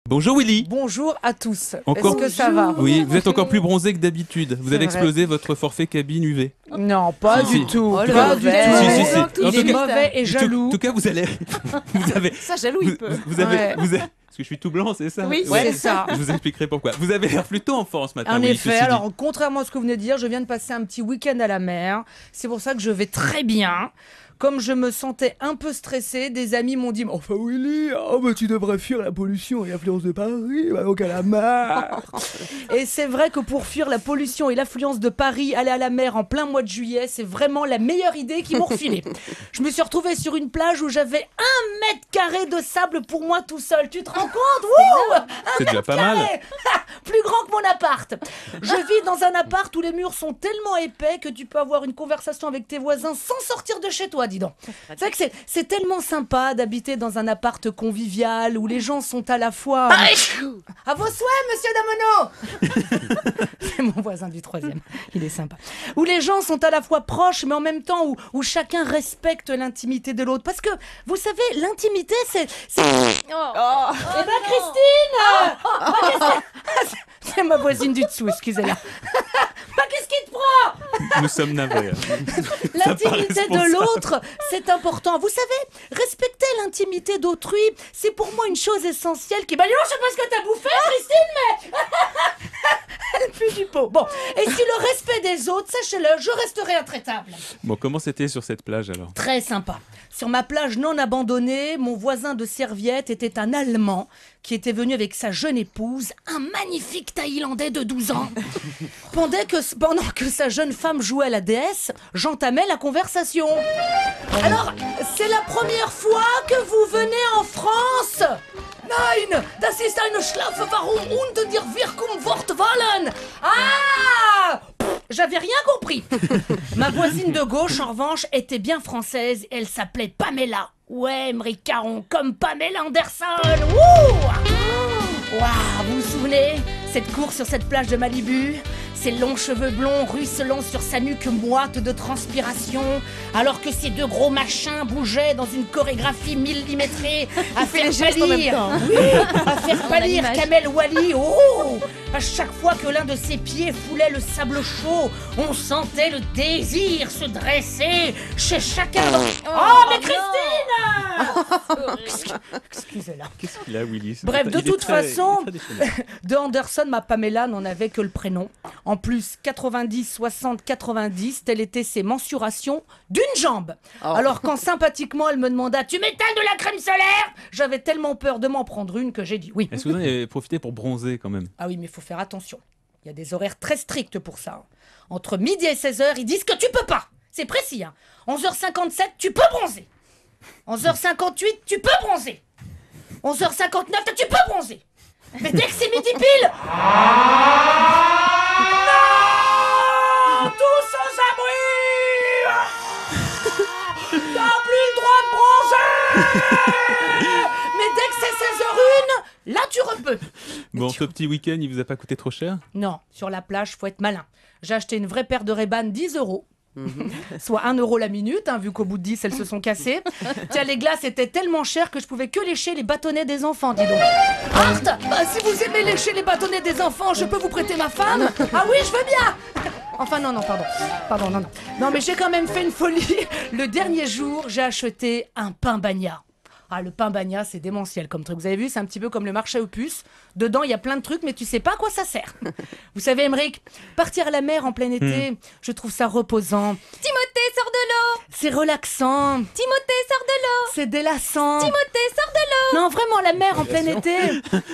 Bonjour Willy. Bonjour à tous. Encore... Est-ce que ça va? Oui, vous êtes encore plus bronzé que d'habitude. Vous avez vrai. explosé votre forfait cabine UV. Non, pas Si, du si. tout. Oh, le Pas mauvais. du tout. Si, si, si. En Il est tout cas- mauvais et En jaloux. tout cas, vous allez... vous avez... Ça, jaloux, il peut. Vous avez... Ouais. Vous avez... Parce que je suis tout blanc, c'est ça? Oui, C'est ça. Je vous expliquerai pourquoi. Vous avez l'air plutôt en forme ce matin. En Willy, effet, ceci dit. alors contrairement à ce que vous venez de dire, je viens de passer un petit week-end à la mer. C'est pour ça que je vais très bien. Comme je me sentais un peu stressée, des amis m'ont dit « Enfin Willy, tu devrais fuir la pollution et l'affluence de Paris, donc à la mer !» Et c'est vrai que pour fuir la pollution et l'affluence de Paris, aller à la mer en plein mois de juillet, c'est vraiment la meilleure idée qu'ils m'ont refilée. Je me suis retrouvée sur une plage où j'avais 1 mètre carré de sable pour moi tout seul. Tu te rends compte? Wouh! C'est déjà pas mal. Plus grand que mon appart. Je vis dans un appart où les murs sont tellement épais que tu peux avoir une conversation avec tes voisins sans sortir de chez toi, dis donc. C'est vrai que c'est tellement sympa d'habiter dans un appart convivial où les gens sont à la fois... À vos souhaits, monsieur Damono. C'est mon voisin du 3e. Il est sympa. Où les gens sont à la fois proches, mais en même temps où chacun respecte l'intimité de l'autre. Parce que, vous savez, l'intimité, c'est... Eh ben, Christine C'est ma voisine du dessous, excusez-la. Bah, qu'est-ce qui te prend? Nous sommes navrés. L'intimité responsable. de l'autre, c'est important. Vous savez, respecter l'intimité d'autrui, c'est pour moi une chose essentielle qui... Bah, dis donc, je sais pas ce que t'as bouffé, Christine, mais... Elle pue du pot. Bon, et si le respect des autres, sachez-le, je resterai intraitable. Bon, comment c'était sur cette plage alors? Très sympa. Sur ma plage non abandonnée, mon voisin de serviette était un Allemand qui était venu avec sa jeune épouse, un magnifique Thaïlandais de 12 ans. Pendant que sa jeune femme jouait à la déesse, j'entamais la conversation. Alors, c'est la première fois que vous venez en France? Nein, das ist eine Schlafe, warum und dir Wirkung Wort wollen? Ah! J'avais rien compris. Ma voisine de gauche, en revanche, était bien française. Elle s'appelait Pamela. Ouais, Émeric Caron, comme Pamela Anderson. Wouh! Waouh, vous vous souvenez? Cette course sur cette plage de Malibu, ses longs cheveux blonds ruisselant sur sa nuque moite de transpiration, alors que ces deux gros machins bougeaient dans une chorégraphie millimétrée à faire pâlir, oui, à faire pâlir Kamel Wally. Oh! À chaque fois que l'un de ses pieds foulait le sable chaud, on sentait le désir se dresser chez chacun. Oh, mais Christine! Excusez-la. Qu'est-ce qu'il a, Willy? Bref, de Il est toute très- façon, il est très déchaîné. de Anderson, ma Pamela n'en avait que le prénom. En plus, 90, 60, 90, telles étaient ses mensurations d'une jambe. Alors quand sympathiquement elle me demanda « Tu m'étales de la crème solaire ?» J'avais tellement peur de m'en prendre une que j'ai dit oui. Est-ce que vous en avez profité pour bronzer quand même? Ah oui, mais il faut faire attention. Il y a des horaires très stricts pour ça. Entre midi et 16h, ils disent que tu peux pas. C'est précis, hein. 11h57, tu peux bronzer. 11h58, tu peux bronzer. 11h59, tu peux bronzer. Mais dès que c'est midi pile... Non! Tous sans abri! T'as plus le droit de bronzer! Mais dès que c'est 16h01, là tu repeux. Bon, ce petit week-end, il vous a pas coûté trop cher? Non, sur la plage, faut être malin. J'ai acheté une vraie paire de Ray-Ban 10 €. Soit 1 € la minute, hein, vu qu'au bout de 10, elles se sont cassées. Tiens, les glaces étaient tellement chères que je pouvais que lécher les bâtonnets des enfants, dis donc. Art, si vous aimez lécher les bâtonnets des enfants, je peux vous prêter ma femme? Ah oui, je veux bien. Enfin, non, pardon. Pardon, non. Non, mais j'ai quand même fait une folie. Le dernier jour, j'ai acheté un pain bagna. Ah, le pain bagna, c'est démentiel comme truc. Vous avez vu, c'est un petit peu comme le marché aux puces. Dedans, il y a plein de trucs, mais tu sais pas à quoi ça sert. Vous savez, Émeric, partir à la mer en plein été, je trouve ça reposant. Timothée, sors de l'eau. C'est relaxant. Timothée, sors de l'eau. C'est délassant. Timothée, sors de l'eau. Non, vraiment, la mer en plein été,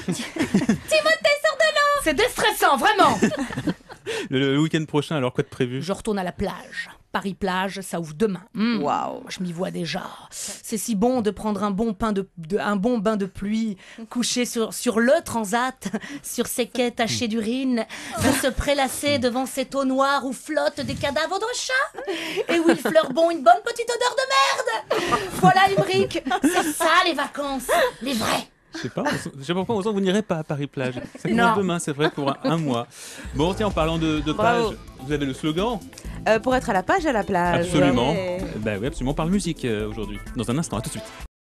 Timothée, sors de l'eau. c'est déstressant, vraiment. Le week-end prochain, alors quoi de prévu? Je retourne à la plage. Paris-Plage, ça ouvre demain. Waouh. Je m'y vois déjà. C'est si bon de prendre un bon bain de pluie, couché sur le transat, sur ses quais tachés d'urine, de se prélasser devant cette eau noire où flottent des cadavres de chats et où il fleure bon une bonne petite odeur de merde. Voilà, Émeric, c'est ça les vacances, les vraies. Je sais pas pourquoi on sent que vous n'irez pas à Paris-Plage. Ça Non. commence demain, c'est vrai, pour un mois. Bon, tiens, en parlant de Bravo. plage, vous avez le slogan? Pour être à la page à la plage. Absolument. Ouais. Bah oui, absolument. On parle musique aujourd'hui. Dans un instant, à tout de suite.